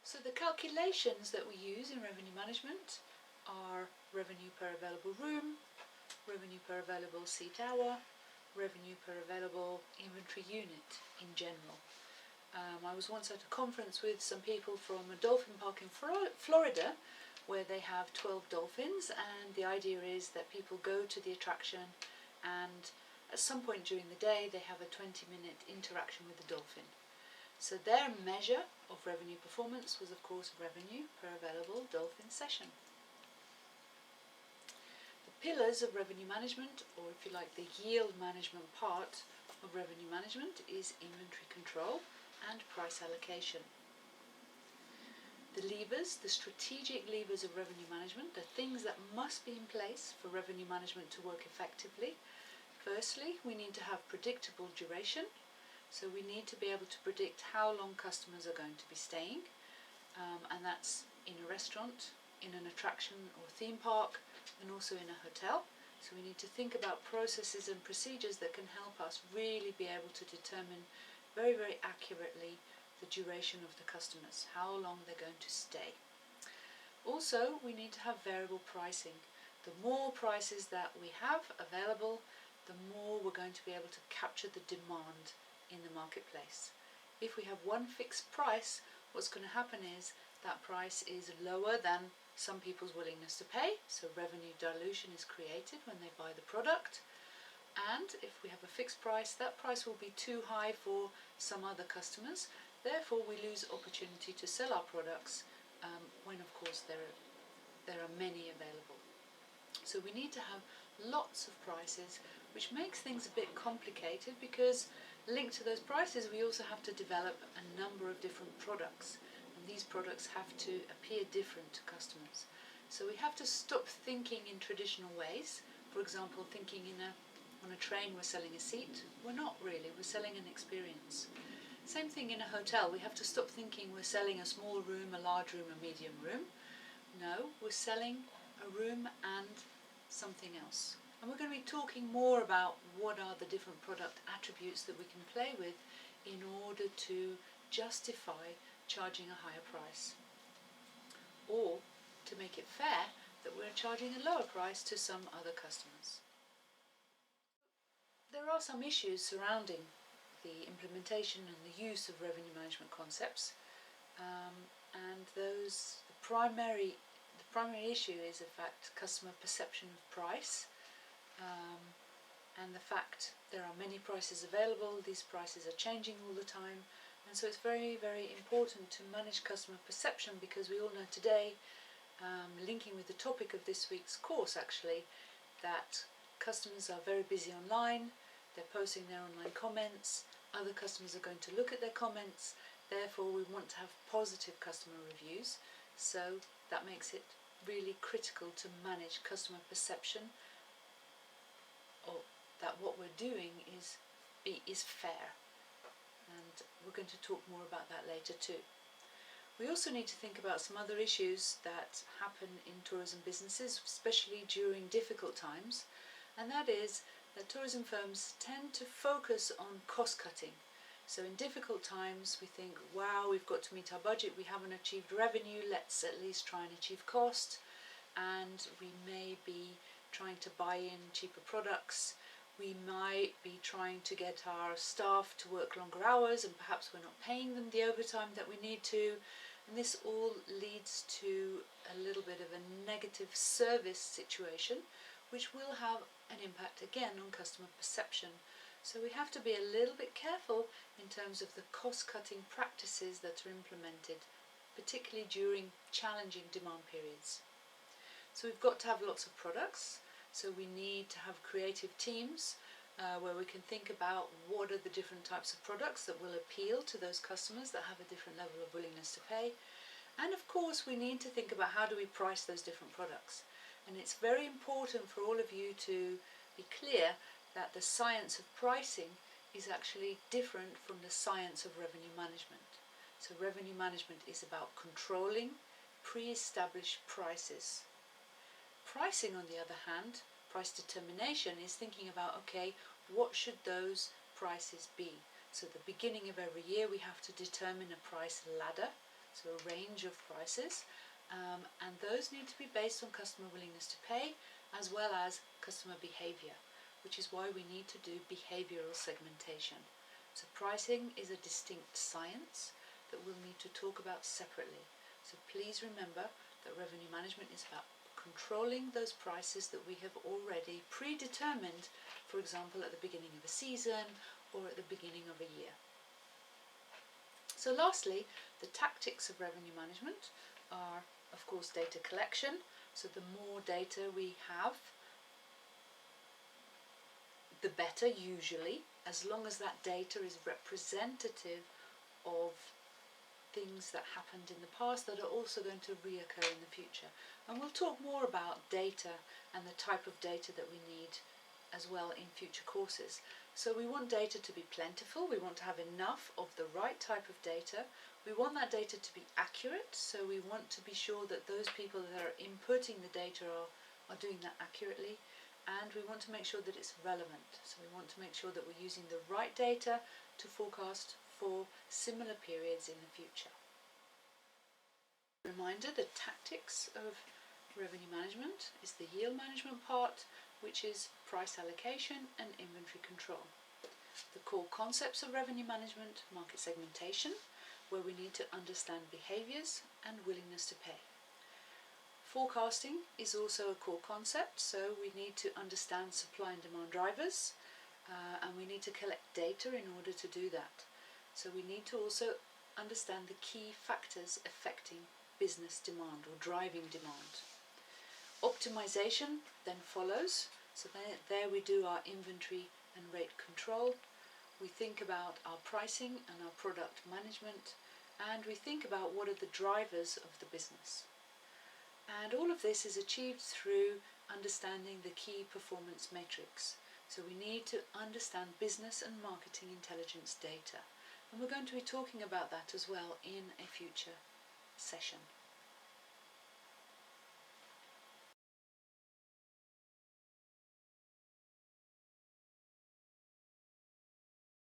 So the calculations that we use in revenue management are revenue per available room, revenue per available seat hour, revenue per available inventory unit in general. I was once at a conference with some people from a dolphin park in Florida where they have 12 dolphins, and the idea is that people go to the attraction and at some point during the day they have a 20-minute interaction with the dolphin. So their measure of revenue performance was of course revenue per available dolphin session. The pillars of revenue management, or if you like the yield management part of revenue management, is inventory control and price allocation. The levers, the strategic levers of revenue management, the things that must be in place for revenue management to work effectively. Firstly, we need to have predictable duration. So we need to be able to predict how long customers are going to be staying, and that's in a restaurant, in an attraction or theme park, and also in a hotel. So we need to think about processes and procedures that can help us really be able to determine very, very accurately the duration of the customers, how long they're going to stay. Also, we need to have variable pricing. The more prices that we have available, the more we're going to be able to capture the demand in the marketplace. If we have one fixed price, what's going to happen is that price is lower than some people's willingness to pay, so revenue dilution is created when they buy the product. And if we have a fixed price, that price will be too high for some other customers. Therefore, we lose opportunity to sell our products when, of course, there are many available. So we need to have lots of prices, which makes things a bit complicated because linked to those prices, we also have to develop a number of different products. And these products have to appear different to customers. So we have to stop thinking in traditional ways. For example, thinking on a train we're selling a seat. We're not really, we're selling an experience. Same thing in a hotel. We have to stop thinking we're selling a small room, a large room, a medium room. No, we're selling a room and something else. And we're going to be talking more about what are the different product attributes that we can play with in order to justify charging a higher price, or to make it fair that we're charging a lower price to some other customers. There are some issues surrounding the implementation and the use of revenue management concepts, and the primary issue is, in fact, customer perception of price, and the fact there are many prices available. These prices are changing all the time, and so it's very, very important to manage customer perception, because we all know today, linking with the topic of this week's course actually, that customers are very busy online, they're posting their online comments, other customers are going to look at their comments, therefore we want to have positive customer reviews. So that makes it really critical to manage customer perception, or that what we're doing is fair. And we're going to talk more about that later too. We also need to think about some other issues that happen in tourism businesses, especially during difficult times, and that is that tourism firms tend to focus on cost cutting. So in difficult times we think, wow, we've got to meet our budget, we haven't achieved revenue, let's at least try and achieve cost, and we may be trying to buy in cheaper products. We might be trying to get our staff to work longer hours, and perhaps we're not paying them the overtime that we need to, and this all leads to a little bit of a negative service situation, which will have an impact again on customer perception. So we have to be a little bit careful in terms of the cost-cutting practices that are implemented, particularly during challenging demand periods. So we've got to have lots of products, so we need to have creative teams where we can think about what are the different types of products that will appeal to those customers that have a different level of willingness to pay. And of course we need to think about how do we price those different products. And it's very important for all of you to be clear that the science of pricing is actually different from the science of revenue management. So revenue management is about controlling pre-established prices. Pricing, on the other hand, price determination, is thinking about, okay, what should those prices be? So at the beginning of every year we have to determine a price ladder. so a range of prices, and those need to be based on customer willingness to pay as well as customer behaviour, which is why we need to do behavioural segmentation. So pricing is a distinct science that we'll need to talk about separately. So please remember that revenue management is about controlling those prices that we have already predetermined, for example at the beginning of a season or at the beginning of a year. So lastly, the tactics of revenue management are of course data collection. So the more data we have, the better usually, as long as that data is representative of things that happened in the past that are also going to reoccur in the future. And we'll talk more about data and the type of data that we need as well in future courses. So we want data to be plentiful, we want to have enough of the right type of data, we want that data to be accurate, so we want to be sure that those people that are inputting the data are doing that accurately, and we want to make sure that it's relevant. So we want to make sure that we're using the right data to forecast for similar periods in the future. Reminder, the tactics of revenue management is the yield management part, which is price allocation and inventory control. The core concepts of revenue management: market segmentation, where we need to understand behaviours and willingness to pay. Forecasting is also a core concept, so we need to understand supply and demand drivers, and we need to collect data in order to do that. So we need to also understand the key factors affecting business demand or driving demand. Optimization then follows, so there we do our inventory and rate control. We think about our pricing and our product management, and we think about what are the drivers of the business. And all of this is achieved through understanding the key performance metrics. So we need to understand business and marketing intelligence data. And we're going to be talking about that as well in a future session.